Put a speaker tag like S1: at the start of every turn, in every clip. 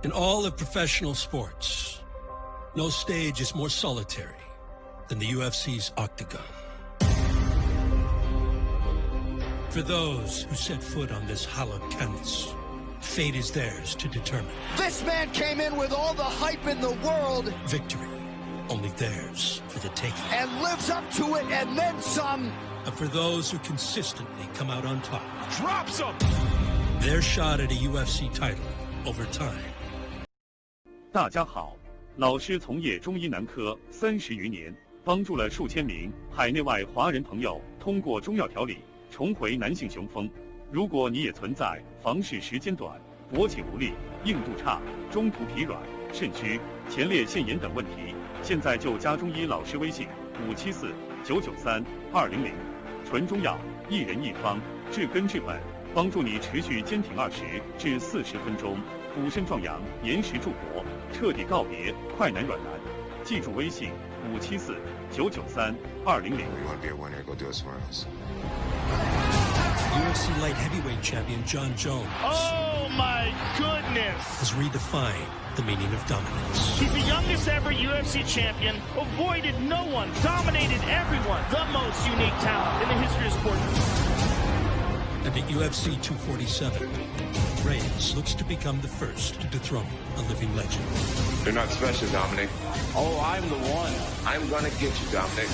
S1: In all of professional sports, no stage is more solitary than the UFC's octagon. For those who set foot on this hallowed canvas, fate is theirs to determine.
S2: This man came in with all the hype in the world.
S1: Victory, only theirs for the taking.
S2: And lives up to it and then some.
S1: But for those who consistently come out on top,
S2: Drops him!
S1: their shot at a UFC title over time.
S3: 大家好，老师从业中医男科30余年，帮助了数千名海内外华人朋友通过中药调理重回男性雄风。如果你也存在房事时间短、勃起无力、硬度差、中途疲软、肾虚、前列腺炎等问题，现在就加中医老师微信574-993-200，纯中药，一人一方，治根治本，帮助你持续坚挺20至40分钟，补肾壮阳，延时助勃，彻底告别快男软男。记住微信574-993-200。
S1: UFC light heavyweight champion Jon Jones.
S4: Oh my goodness!
S1: Has redefined the meaning of dominance.
S4: He's the youngest ever UFC champion, avoided no one, dominated everyone, the most unique talent in the history of sport.
S1: And at UFC 247, Reyes looks to become the first to dethrone a living legend.
S5: You're not special, Dominic.
S2: Oh, I'm the one.
S5: I'm gonna get you, Dominic.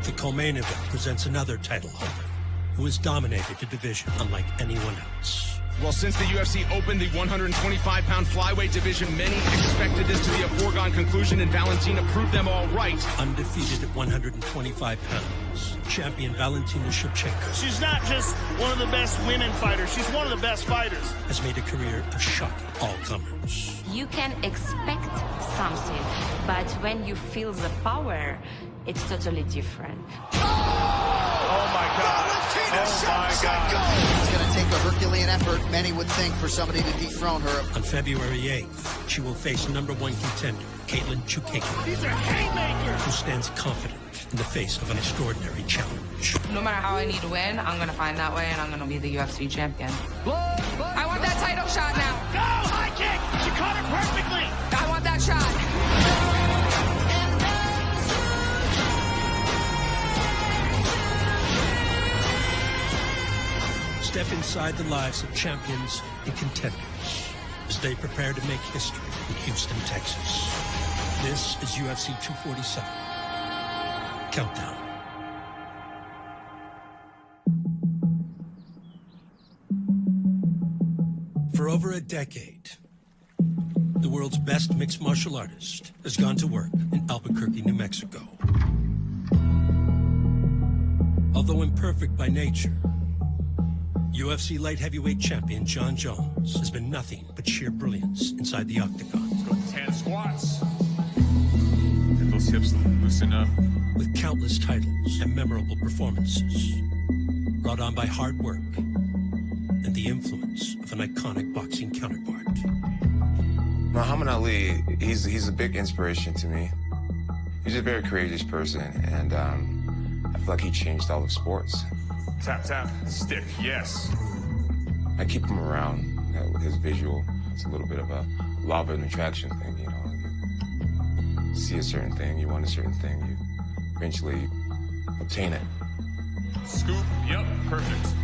S1: The co-main event presents another title holder who has dominated the division unlike anyone else.
S6: Well, since the UFC opened the 125-pound flyweight division, many expected this to be a foregone conclusion, and Valentina proved them all right.
S1: Undefeated at 125 pounds, champion Valentina Shevchenko
S4: She's not just one of the best women fighters, she's one of the best fighters.
S1: has made a career of shocking all comers.
S7: You can expect something, but when you feel the power, it's totally different.
S4: Oh my God. Oh my God.
S2: It's going to take a Herculean effort, many would think, for somebody to dethrone her.
S1: On February 8th, she will face #1 contender Caitlin Chukakina,
S4: These are haymakers.
S1: who stands confident in the face of an extraordinary challenge.
S8: No matter how I need to win, I'm going to find that way, and I'm going to be the UFC champion. I want that title shot now.
S4: Go! High kick! She caught it perfectly!
S8: I want that shot.
S1: Step inside the lives of champions and contenders as they prepare to make history in Houston, Texas. This is UFC 247. Countdown. For over a decade, the world's best mixed martial artist has gone to work in Albuquerque, New Mexico. Although imperfect by nature, UFC light heavyweight champion Jon Jones has been nothing but sheer brilliance inside the octagon.
S9: Let's go 10 squats. Get those hips loosen up.
S1: With countless titles and memorable performances brought on by hard work and the influence of an iconic boxing counterpart.
S5: Muhammad Ali, he's a big inspiration to me. He's a very courageous person, and I feel like he changed all of sports.
S9: Tap, tap, stick, yes.
S5: I keep him around with his visual. It's a little bit of a law of attraction thing, you know. You see a certain thing, you want a certain thing, you eventually obtain it.
S9: Scoop, yep, perfect.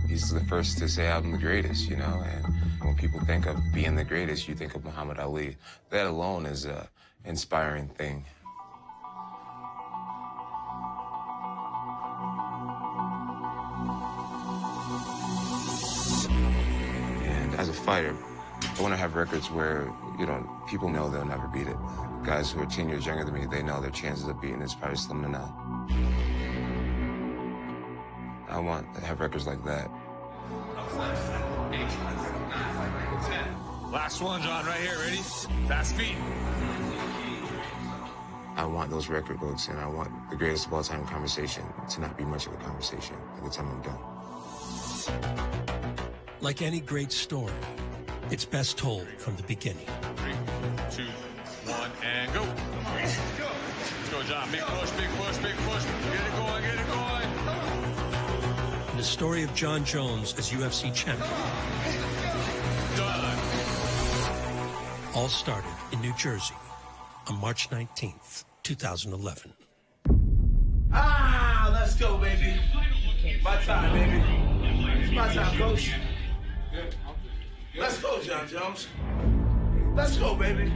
S5: He's the first to say I'm the greatest, you know, and when people think of being the greatest, you think of Muhammad Ali. That alone is an inspiring thing. As a fighter, I want to have records where, you know, people know they'll never beat it. Guys who are 10 years younger than me, they know their chances of beating it's probably slim to none. I want to have records like that.
S9: Last one, John, right here, ready? Fast feet.
S5: I want those record books, and I want the greatest of all time conversation to not be much of a conversation by the time I'm done.
S1: Like any great story, it's best told from the beginning.
S9: 3, 2, 1, and go. Let's go, John. Big push, big push, big push. Get it going, get it going.
S1: And the story of Jon Jones as UFC champion All started in New Jersey on March 19th, 2011.
S10: Let's go, baby. My time, baby. It's my time, coach. Let's go, John Jones. Let's go, baby.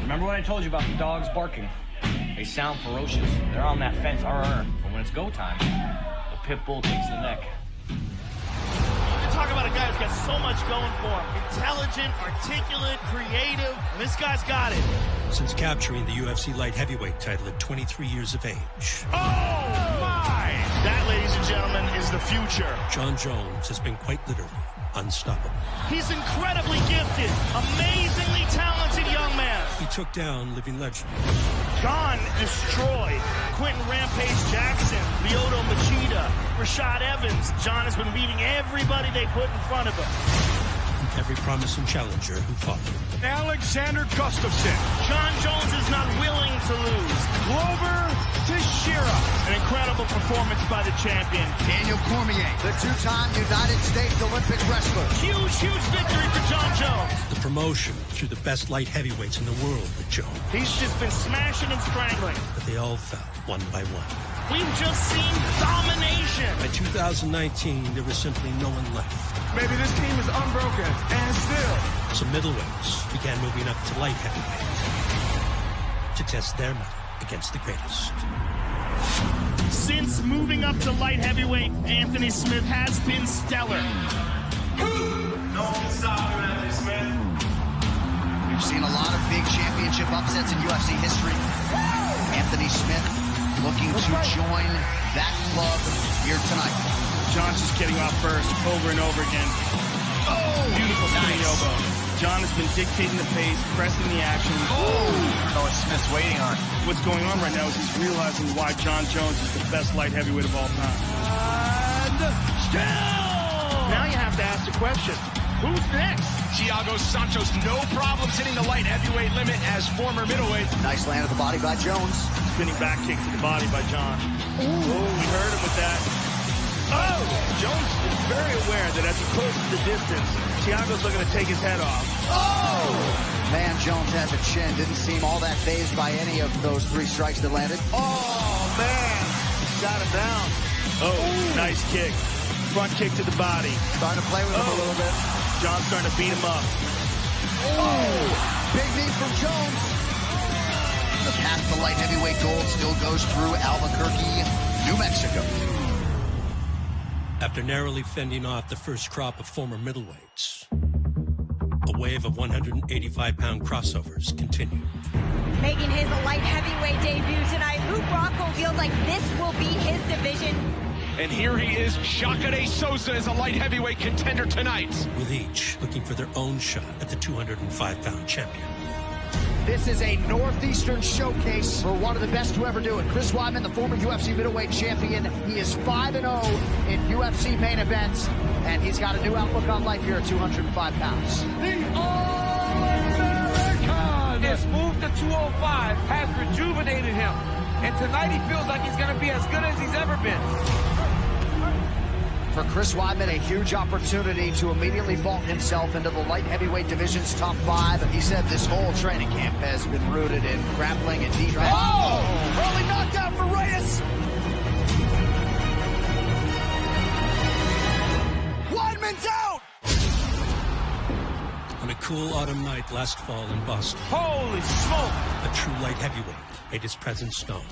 S11: Remember what I told you about the dogs barking? They sound ferocious. They're on that fence, but when it's go time, the pit bull takes the neck.
S4: Talk about a guy who's got so much going for him. Intelligent, articulate, creative. This guy's got it.
S1: Since capturing the UFC light heavyweight title at 23 years of age.
S4: Oh, my! That, ladies and gentlemen, is the future.
S1: John Jones has been quite literally unstoppable.
S4: He's incredibly gifted, amazingly talented young man.
S1: He took down living legends.
S4: John destroyed Quentin Rampage Jackson, Lyoto Machida, Rashad Evans. John has been beating everybody they put in front of him.
S1: Every promising challenger who fought him.
S10: Alexander Gustafsson.
S4: John Jones is not willing to lose.
S10: Glover Teixeira.
S4: An incredible performance by the champion.
S2: Daniel Cormier, the two-time United States Olympic wrestler.
S4: Huge, huge victory for John Jones.
S1: The promotion through the best light heavyweights in the world with Jones.
S4: He's just been smashing and strangling.
S1: But they all fell one by one.
S4: We've just seen domination.
S1: By 2019, there was simply no one left.
S10: Baby, this team is unbroken, and still.
S1: So middleweights began moving up to light heavyweight to test their mettle against the greatest.
S4: Since moving up to light heavyweight, Anthony Smith has been stellar.
S10: No stopping Anthony Smith.
S2: We've seen a lot of big championship upsets in UFC history. Anthony Smith looking to join that club here tonight.
S4: John's just getting off first over and over again.
S2: Oh,
S4: beautiful spinning
S2: nice.
S4: elbow. John has been dictating the pace, pressing the action.
S2: Oh,
S11: I know what Smith's waiting on.
S4: What's going on right now is he's realizing why John Jones is the best light heavyweight of all time.
S10: And still.
S4: Now you have to ask the question, who's next?
S6: Thiago Santos, no problems hitting the light heavyweight limit as former middleweight.
S2: Nice land of the body by Jones.
S4: Spinning back kick to the body by John. Oh, we heard him with that. Oh! Jones is very aware that as he closes the distance, Thiago's looking to take his head off.
S2: Oh! Man, Jones has a chin. Didn't seem all that fazed by any of those three strikes that landed.
S4: Oh, man! Got him down. Oh, nice kick. Front kick to the body.
S2: Trying to play with him a little bit.
S4: John's starting to beat him up.
S2: Oh! Big knee from Jones. The path to light heavyweight gold still goes through Albuquerque, New Mexico.
S1: After narrowly fending off the first crop of former middleweights, a wave of 185-pound crossovers continued.
S12: Making his light heavyweight debut tonight, Luke Rockhold feels like this will be his division.
S6: And here he is, Jacare Souza is a light heavyweight contender tonight.
S1: With each looking for their own shot at the 205-pound champion.
S2: This is a Northeastern showcase for one of the best to ever do it. Chris Weidman, the former UFC middleweight champion. He is 5-0 in UFC main events, and he's got a new outlook on life here at 205 pounds.
S10: The All-American!
S11: His move to 205 has rejuvenated him, and tonight he feels like he's going to be as good as he's ever been.
S2: For Chris Weidman, a huge opportunity to immediately vault himself into the light heavyweight division's top 5. He said this whole training camp has been rooted in grappling and defense.
S10: Oh! Early knockdown for Reyes! Weidman's out!
S1: On a cool autumn night last fall in Boston,
S10: Holy smoke!
S1: a true light heavyweight made his presence known.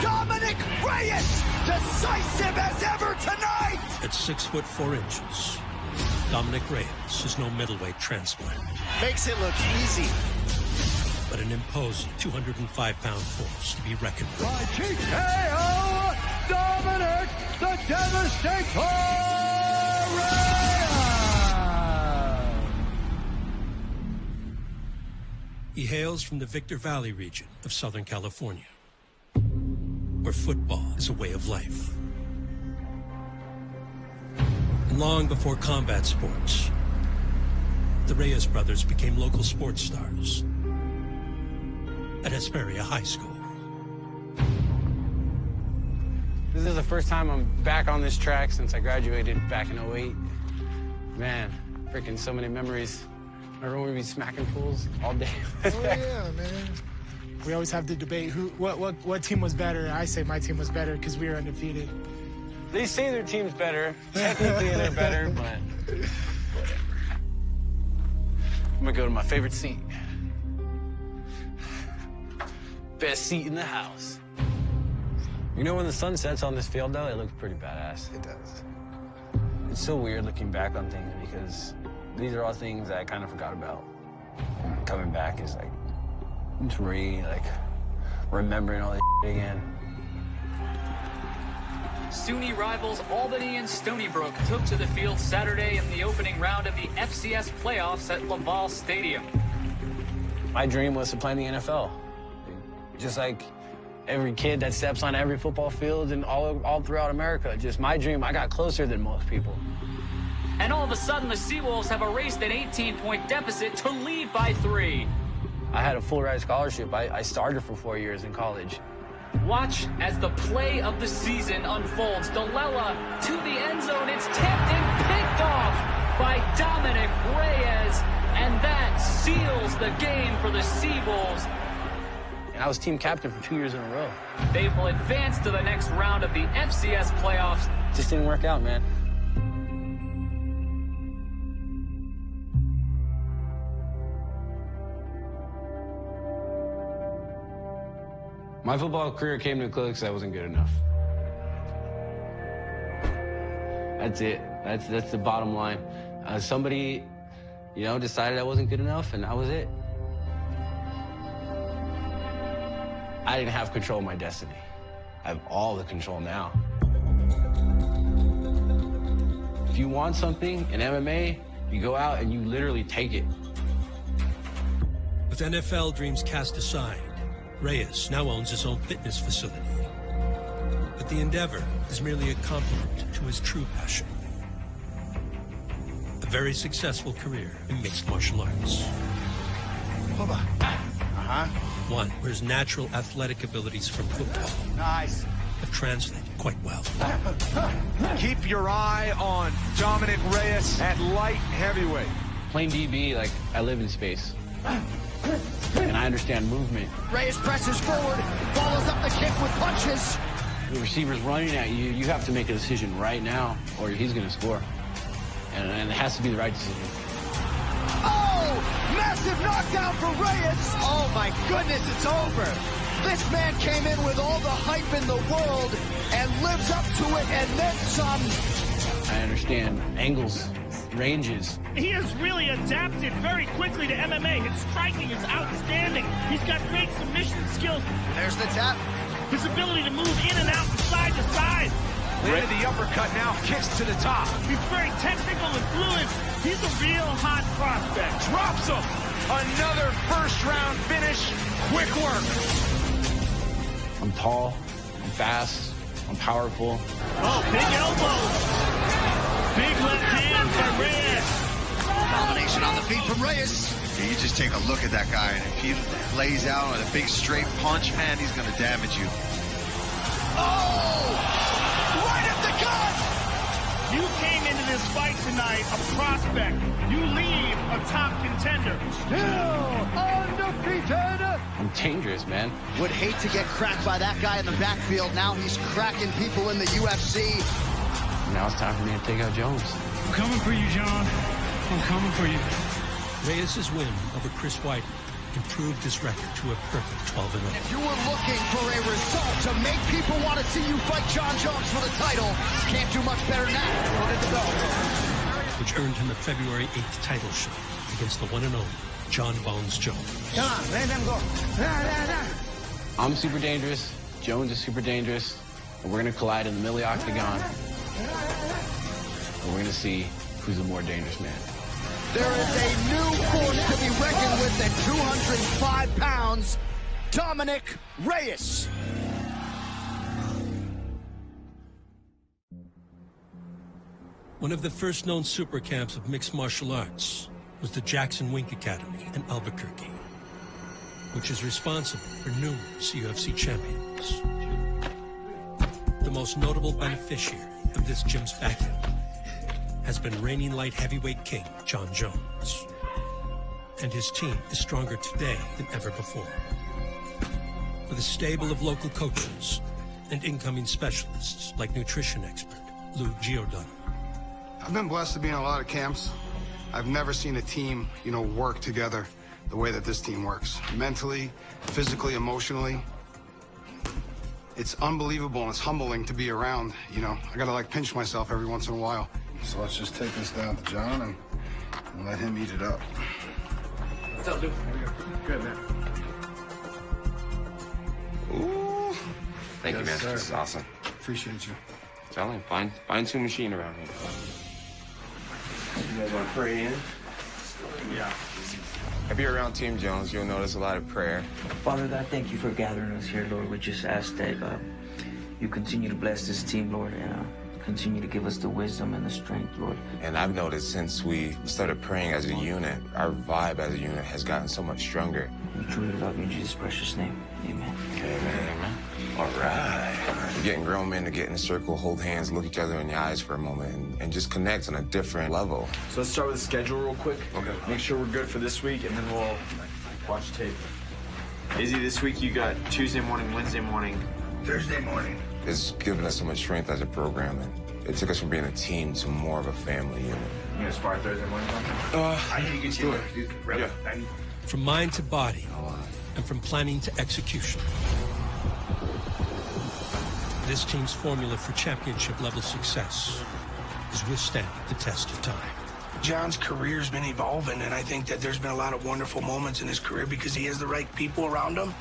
S10: Dominic Reyes! Decisive as ever tonight!
S1: At 6'4", Dominic Reyes is no middleweight transplant,
S10: Makes it look easy.
S1: but an imposing 205-pound force to be reckoned with.
S10: By TKO, Dominic the Devastator Reyes!
S1: He hails from the Victor Valley region of Southern California, where football is a way of life. And long before combat sports, the Reyes brothers became local sports stars at Hesperia High School.
S13: This is the first time I'm back on this track since I graduated back in '08. Man, freaking so many memories. Everyone would be smacking fools all day.
S14: Oh, yeah, man.
S15: We always have the debate, what team was better? I say my team was better because we were undefeated.
S13: They say their team's better. Technically, they're better, but whatever. I'm gonna go to my favorite seat. Best seat in the house. You know, when the sun sets on this field, though, it looks pretty badass.
S14: It does.
S13: It's so weird looking back on things because these are all things that I kind of forgot about. Coming back is like, it's really like remembering all this shit again.
S16: SUNY rivals Albany and Stony Brook took to the field Saturday in the opening round of the FCS playoffs at Laval Stadium.
S13: My dream was to play in the NFL. Just like every kid that steps on every football field and all throughout America. Just my dream, I got closer than most people.
S16: And all of a sudden, the Seawolves have erased an 18-point deficit to lead by 3.
S13: I had a full-ride scholarship. I started for 4 years in college.
S16: Watch as the play of the season unfolds. Delela to the end zone. It's tipped and picked off by Dominic Reyes. And that seals the game for the Seawolves.
S13: And I was team captain for 2 years in a row.
S16: They will advance to the next round of the FCS playoffs.
S13: Just didn't work out, man. My football career came to a close because I wasn't good enough. That's it. That's the bottom line. Somebody, you know, decided I wasn't good enough, and that was it. I didn't have control of my destiny. I have all the control now. If you want something in MMA, you go out and you literally take it.
S1: With NFL dreams cast aside, Reyes now owns his own fitness facility. But the endeavor is merely a complement to his true passion. A very successful career in mixed martial arts.
S2: Hold on.
S1: One where his natural athletic abilities from football
S2: Nice.
S1: have translated quite well.
S17: Keep your eye on Dominic Reyes at light heavyweight.
S13: Playing DB, like, I live in space. And I understand movement.
S2: Reyes presses forward, follows up the kick with punches.
S13: The receiver's running at you. You have to make a decision right now, or he's going to score. And it has to be the right decision.
S2: Oh! Massive knockdown for Reyes! Oh my goodness, it's over! This man came in with all the hype in the world and lives up to it and then some.
S13: I understand angles, ranges.
S18: He has really adapted very quickly to MMA. His striking is outstanding. He's got great submission skills.
S2: There's the tap.
S18: His ability to move in and out from side to side.
S17: Landed the uppercut now, kicks to the top.
S18: He's very technical and fluid. He's a real hot prospect.
S17: Drops him. Another first-round finish. Quick work.
S13: I'm tall, I'm fast, I'm powerful.
S18: Oh, big elbow. Big left hand by Reyes.
S2: Combination on the feet from Reyes.
S19: You just take a look at that guy, and if he lays out with a big straight punch, man, he's going to damage you.
S2: Oh! Right at the gut!
S18: You came into this fight tonight a prospect. You leave a top contender.
S2: Still undefeated!
S13: I'm dangerous, man.
S2: Would hate to get cracked by that guy in the backfield. Now he's cracking people in the UFC.
S13: Now it's time for me to take out Jones.
S18: I'm coming for you, John. I'm coming for you.
S1: Reyes' win over Chris White improved his record to a perfect 12-0.
S2: If you were looking for a result to make people want to see you fight John Jones for the title, can't do much better than that. Put it to go.
S1: Which earned him a February 8th title shot against the one and only John Bones Jones.
S2: Come on, let them go.
S13: I'm super dangerous, Jones is super dangerous, and we're going to collide in the middle of the octagon. And we're going to see who's the more dangerous man.
S2: There is a new force to be reckoned with at 205 pounds, Dominic Reyes.
S1: One of the first known super camps of mixed martial arts was the Jackson Wink Academy in Albuquerque, which is responsible for numerous UFC champions. The most notable beneficiary of this gym's backing has been reigning light heavyweight king John Jones. and his team is stronger today than ever before. With a stable of local coaches and incoming specialists like nutrition expert Lou Giordano.
S14: I've been blessed to be in a lot of camps. I've never seen a team, work together the way that this team works. Mentally, physically, emotionally. It's unbelievable and it's humbling to be around, I gotta pinch myself every once in a while.
S20: So let's just take this down to John and let him eat it up.
S11: What's up, Luke? Good, man.
S5: Ooh. Thank you, man.
S20: Sir.
S5: This is awesome.
S20: Appreciate you.
S5: Tell him, find two machine around here. You guys want to pray in?
S20: Yeah.
S5: If you're around Team Jones, you'll notice a lot of prayer.
S21: Father God, thank you for gathering us here, Lord. We just ask that you continue to bless this team, Lord, and continue to give us the wisdom and the strength, Lord.
S5: And I've noticed since we started praying as a unit, our vibe as a unit has gotten so much stronger.
S21: We truly love you in Jesus' precious name. Amen.
S5: Amen. All right. We're getting grown men to get in a circle, hold hands, look each other in the eyes for a moment, and just connect on a different level.
S11: So let's start with the schedule real quick.
S5: Okay.
S11: Make sure we're good for this week, and then we'll watch tape. Izzy, this week you got Tuesday morning, Wednesday morning, Thursday morning.
S5: It's given us so much strength as a program, and it took us from being a team to more of a family unit.
S11: You gonna spar Thursday morning?
S20: I need to get you there.
S5: Yeah.
S1: From mind to body, and from planning to execution. This team's formula for championship-level success is withstanding the test of time.
S22: John's career's been evolving, and I think that there's been a lot of wonderful moments in his career because he has the right people around him.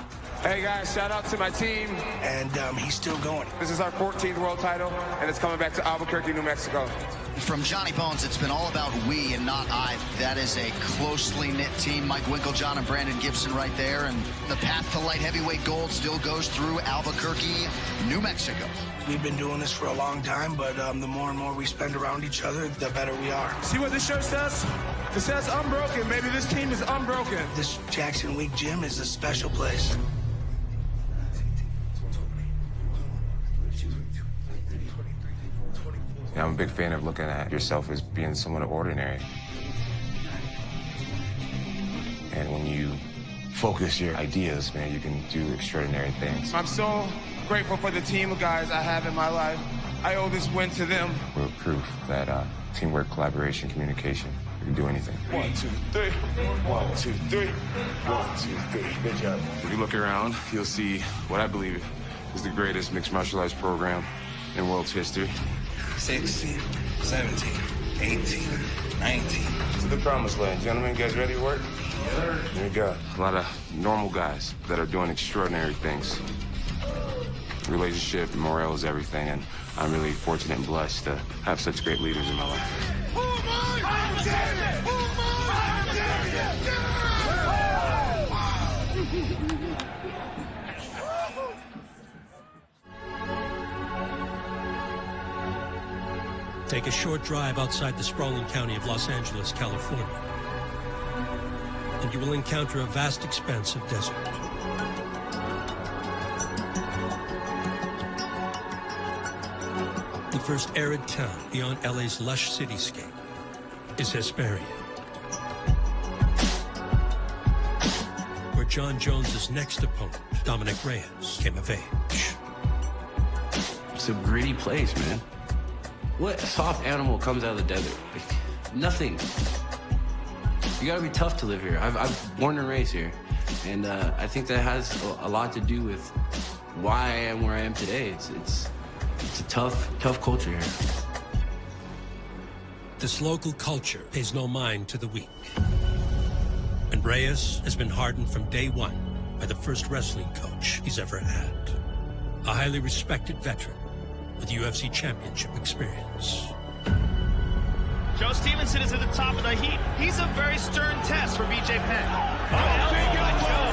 S23: Hey guys, shout out to my team.
S22: And he's still going.
S23: This is our 14th world title, and it's coming back to Albuquerque, New Mexico.
S2: From Johnny Bones, it's been all about we and not I. That is a closely knit team. Mike Winklejohn and Brandon Gibson right there. And the path to light heavyweight gold still goes through Albuquerque, New Mexico.
S22: We've been doing this for a long time, but the more and more we spend around each other, the better we are.
S23: See what this shirt says? It says unbroken. Maybe this team is unbroken.
S22: This Jackson Week gym is a special place.
S5: Yeah, I'm a big fan of looking at yourself as being somewhat ordinary. And when you focus your ideas, man, you can do extraordinary things.
S23: I'm so grateful for the team of guys I have in my life. I owe this win to them.
S5: We're proof that teamwork, collaboration, communication, we can do anything.
S23: 1, 2, 3. 1, 2, 3. 1, 2, 3. Good job.
S5: If you look around, you'll see what I believe is the greatest mixed martial arts program in world's history.
S22: 16, 17, 18, 19.
S5: To the promised land. Gentlemen, you guys ready to work?
S22: Sir.
S5: There you go. A lot of normal guys that are doing extraordinary things. Relationship, morale is everything, and I'm really fortunate and blessed to have such great leaders in my life.
S1: Take a short drive outside the sprawling county of Los Angeles, California, and you will encounter a vast expanse of desert. The first arid town beyond LA's lush cityscape is Hesperia, where John Jones's next opponent, Dominic Reyes, came of age.
S24: It's a gritty place, man. What soft animal comes out of the desert? Like, nothing. You gotta be tough to live here. I've born and raised here. And I think that has a lot to do with why I am where I am today. It's a tough culture here.
S1: This local culture pays no mind to the weak. And Reyes has been hardened from day one by the first wrestling coach he's ever had. A highly respected veteran with UFC championship experience.
S18: Joe Stevenson is at the top of the heap. He's a very stern test for BJ Penn. Joe.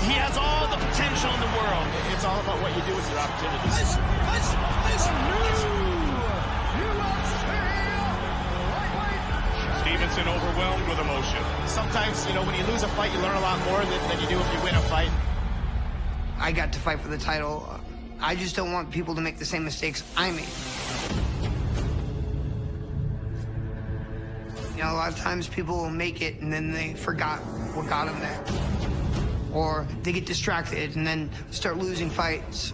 S18: He has all the potential in the world. It's all about what you do with your opportunities.
S4: Stevenson overwhelmed with emotion.
S18: Sometimes, when you lose a fight, you learn a lot more than you do if you win a fight.
S25: I got to fight for the title. I just don't want people to make the same mistakes I made. You know, a lot of times people will make it and then they forgot what got them there. Or they get distracted and then start losing fights.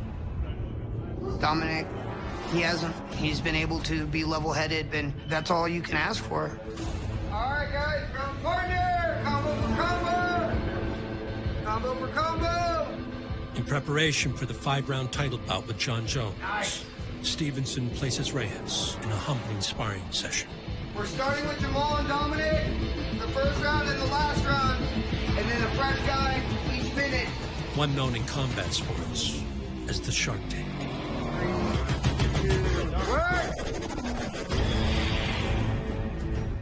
S25: Dominic, he hasn't. He's been able to be level-headed, and that's all you can ask for. All right, guys, round partner, combo for combo. Combo for combo.
S1: In preparation for the 5-round title bout with John Jones, Stevenson places Reyes in a humbling sparring session.
S25: We're starting with Jamal and Dominic, the first round and the last round, and then a fresh guy each minute.
S1: One known in combat sports as the Shark Tank.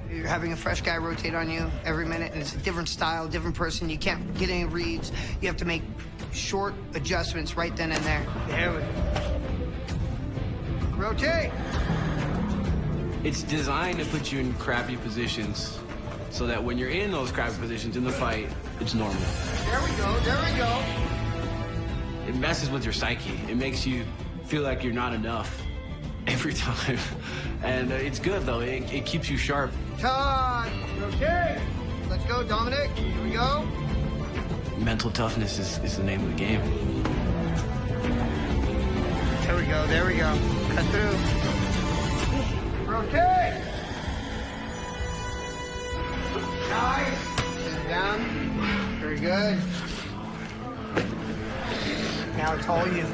S25: You're having a fresh guy rotate on you every minute, and it's a different style, different person. You can't get any reads. You have to make short adjustments right then and there. There we go. Rotate.
S24: It's designed to put you in crappy positions so that when you're in those crappy positions in the fight, it's normal.
S25: There we go, there we go.
S24: It messes with your psyche. It makes you feel like you're not enough every time. And it's good, though. It keeps you sharp.
S25: Time. Rotate. Let's go, Dominic. Here we go.
S24: Mental toughness is the name of the game.
S25: There we go, there we go. Cut through. Rotate! Nice. Sit down. Very good. Now it's all you.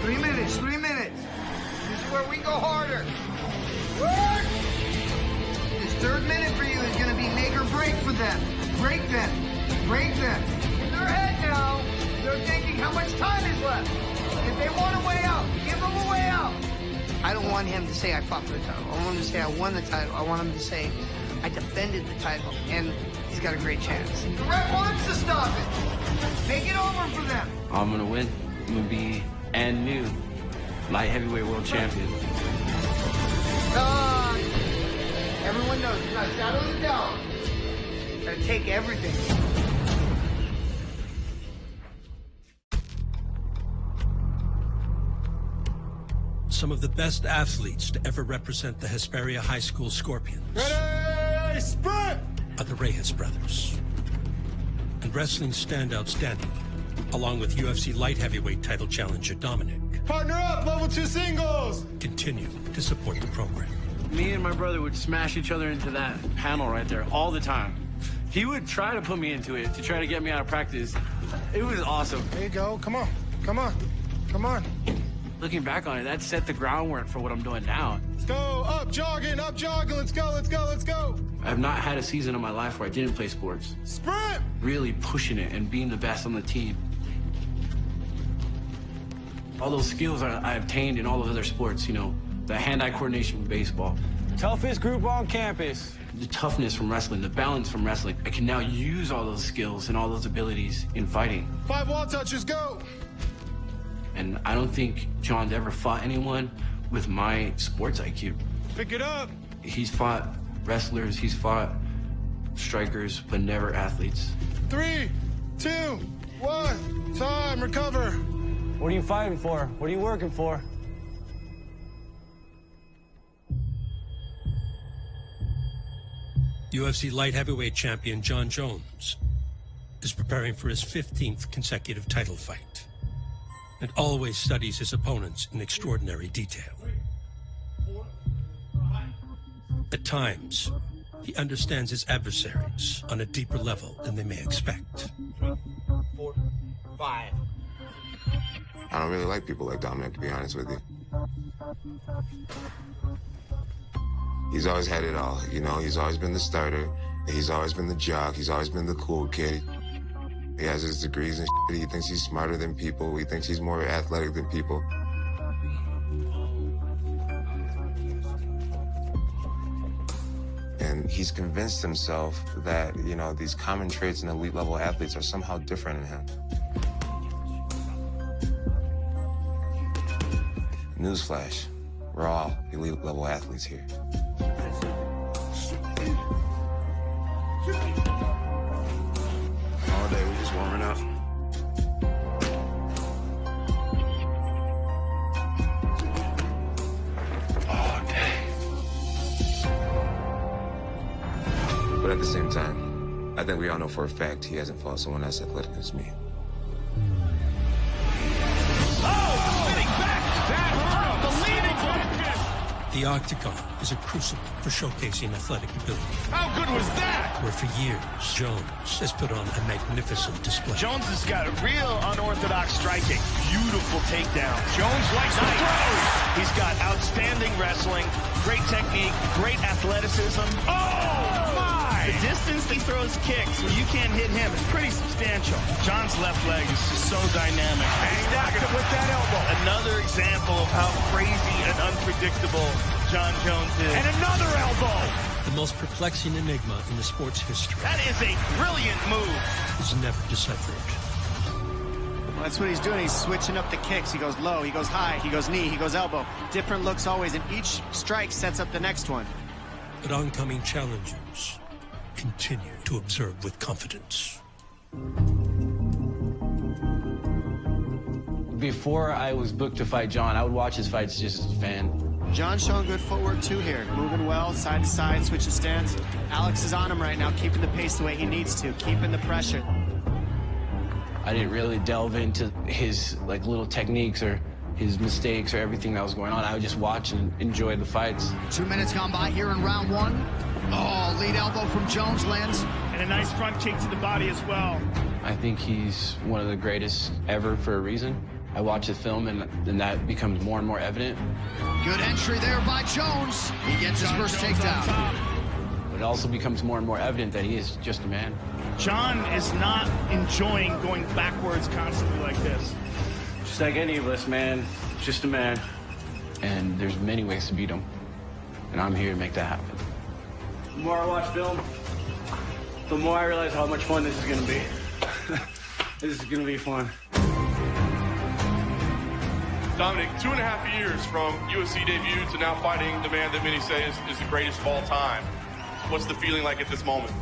S25: 3 minutes, 3 minutes. This is where we go harder. Work! This third minute for you is going to be make or break for them. Break them. Break them. In their head now, they're thinking how much time is left. If they want a way out, give them a way out. I don't want him to say I fought for the title. I want him to say I won the title. I want him to say I defended the title, and he's got a great chance. The ref wants to stop it. Make it over for them.
S24: I'm going to win. I'm going to be and new light heavyweight world champion.
S25: Everyone knows, it's not a shadow of a doubt. Gotta take everything.
S1: Some of the best athletes to ever represent the Hesperia High School Scorpions
S17: Ready, sprint!
S1: are the Reyes brothers. And wrestling standouts Danny, along with UFC light heavyweight title challenger Dominic,
S17: Partner up, level 2 singles!
S1: continue to support the program.
S24: Me and my brother would smash each other into that panel right there all the time. He would try to put me into it to try to get me out of practice. It was awesome.
S15: There you go. Come on. Come on. Come on.
S24: Looking back on it, that set the groundwork for what I'm doing now.
S17: Let's go, up jogging, let's go, let's go, let's go.
S24: I've not had a season of my life where I didn't play sports.
S17: Sprint!
S24: Really pushing it and being the best on the team. All those skills I obtained in all those other sports, you know, the hand-eye coordination with baseball.
S13: Toughest group on campus.
S24: The toughness from wrestling, the balance from wrestling. I can now use all those skills and all those abilities in fighting.
S17: 5 wall touches, go!
S24: And I don't think John's ever fought anyone with my sports IQ.
S17: Pick it up!
S24: He's fought wrestlers, he's fought strikers, but never athletes.
S17: 3, 2, 1, time, recover.
S13: What are you fighting for? What are you working for?
S1: UFC light heavyweight champion John Jones is preparing for his 15th consecutive title fight and always studies his opponents in extraordinary detail. At times, he understands his adversaries on a deeper level than they may expect.
S10: 3, 4, 5.
S5: I don't really like people like Dominic, to be honest with you. He's always had it all, you know? He's always been the starter. He's always been the jock. He's always been the cool kid. He has his degrees and shit. He thinks he's smarter than people. He thinks he's more athletic than people. And he's convinced himself that, you know, these common traits in elite level athletes are somehow different in him. Newsflash, we're all elite level athletes here.
S24: All day, we're just warming up.
S17: All day.
S5: But at the same time, I think we all know for a fact he hasn't fought someone as athletic as me.
S1: The Octagon is a crucible for showcasing athletic ability.
S18: How good was that?
S1: Where for years, Jones has put on a magnificent display.
S18: Jones has got real unorthodox striking. Beautiful takedown. Jones likes the throws. He's got outstanding wrestling, great technique, great athleticism. Oh, my! The distance he throws kicks when you can't hit him is pretty substantial. John's left leg is just so dynamic. Stacked him with that elbow. Another example of how crazy and unpredictable John Jones is. And another elbow.
S1: The most perplexing enigma in the sport's history.
S18: That is a brilliant move.
S1: Is never deciphered.
S3: Well, that's what he's doing. He's switching up the kicks. He goes low, he goes high, he goes knee, he goes elbow. Different looks always, and each strike sets up the next one.
S1: But oncoming challengers continue to observe with confidence.
S13: Before I was booked to fight John, I would watch his fights just as a fan.
S3: John's showing good footwork too here. Moving well, side to side, switching stance. Alex is on him right now, keeping the pace the way he needs to, keeping the pressure.
S13: I didn't really delve into his little techniques or his mistakes or everything that was going on. I would just watch and enjoy the fights.
S2: 2 minutes gone by here in round one. Oh, lead elbow from Jones lands.
S18: And a nice front kick to the body as well.
S13: I think he's one of the greatest ever for a reason. I watch the film and then that becomes more and more evident.
S2: Good entry there by Jones. He gets his first takedown.
S13: It also becomes more and more evident that he is just a man.
S18: John is not enjoying going backwards constantly like this.
S13: Just like any of us, man. Just a man. And there's many ways to beat him. And I'm here to make that happen. The more I watch film, the more I realize how much fun this is going to be. This is going to be fun.
S7: Dominic, 2.5 years from UFC debut to now fighting the man that many say is the greatest of all time. What's the feeling like at this moment?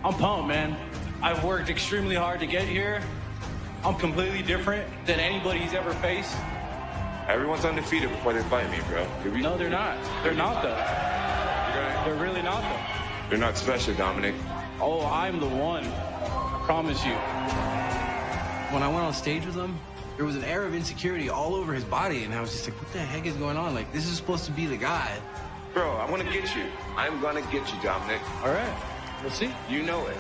S13: I'm pumped, man. I've worked extremely hard to get here. I'm completely different than anybody he's ever faced.
S5: Everyone's undefeated before they fight me, bro.
S13: No, they're not. They're not, though. They're really not, though.
S5: They're not special, Dominic.
S13: Oh, I'm the one. I promise you. When I went on stage with him, there was an air of insecurity all over his body, and I was just like, what the heck is going on? Like, this is supposed to be the guy.
S5: Bro, I want to get you. I'm going to get you, Dominic.
S13: All right. We'll see.
S5: You know it.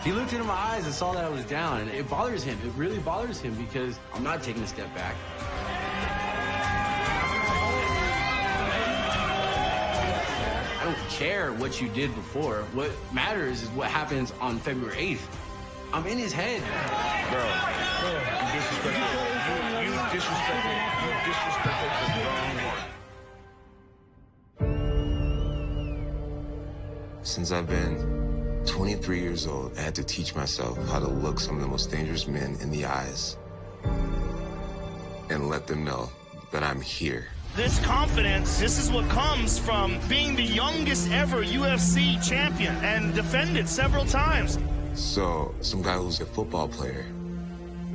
S13: He looked into my eyes and saw that I was down, and it bothers him. It really bothers him because I'm not taking a step back. I don't care what you did before. What matters is what happens on February 8th. I'm in his head.
S10: Bro, you disrespected. You disrespected the wrong one.
S5: Since I've been 23 years old, I had to teach myself how to look some of the most dangerous men in the eyes and let them know that I'm here.
S18: This confidence, this is what comes from being the youngest ever UFC champion and defended several times.
S5: So, some guy who's a football player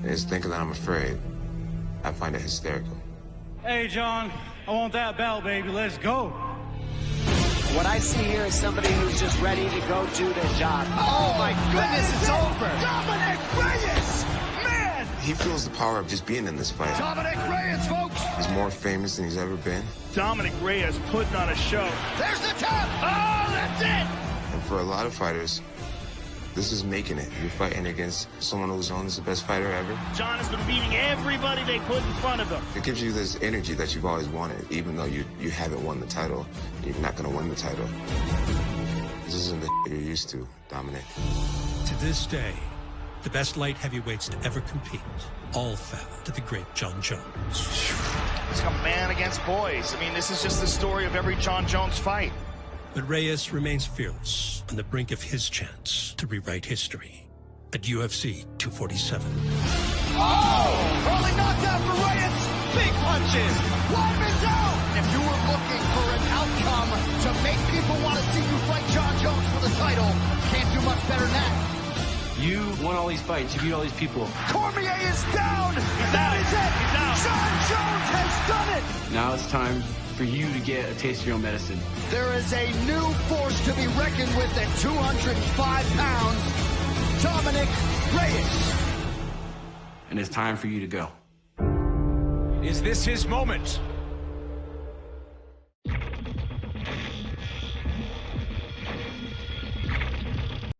S5: is thinking that I'm afraid. I find it hysterical.
S13: Hey, John, I want that belt, baby. Let's go.
S3: What I see here is somebody who's just ready to go do their job. Oh, my goodness, it's over.
S2: Dominic Reyes! Man!
S5: He feels the power of just being in this fight.
S2: Dominic Reyes, folks!
S5: He's more famous than he's ever been.
S18: Dominic Reyes putting on a show.
S2: There's the tap! Oh, that's it!
S5: And for a lot of fighters, this is making it. You're fighting against someone who's known as the best fighter ever.
S18: John has been beating everybody they put in front of him.
S5: It gives you this energy that you've always wanted, even though you haven't won the title. You're not going to win the title. This isn't the you're used to, Dominic.
S1: To this day, the best light heavyweights to ever compete all fell to the great John Jones.
S18: It's a man against boys. I mean, this is just the story of every John Jones fight.
S1: But Reyes remains fearless on the brink of his chance to rewrite history at UFC 247.
S2: Oh! Early knockdown for Reyes! Big punches! Weidman's out! If you were looking for an outcome to make people want to see you fight John Jones for the title, can't do much better than that.
S13: You won all these fights. You beat all these people.
S2: Cormier is down! That is it! John Jones has done it!
S13: Now it's time
S24: for you to get a taste of your own medicine.
S2: There is a new force to be reckoned with at 205 pounds, Dominic Reyes.
S24: And it's time for you to go.
S17: Is this his moment?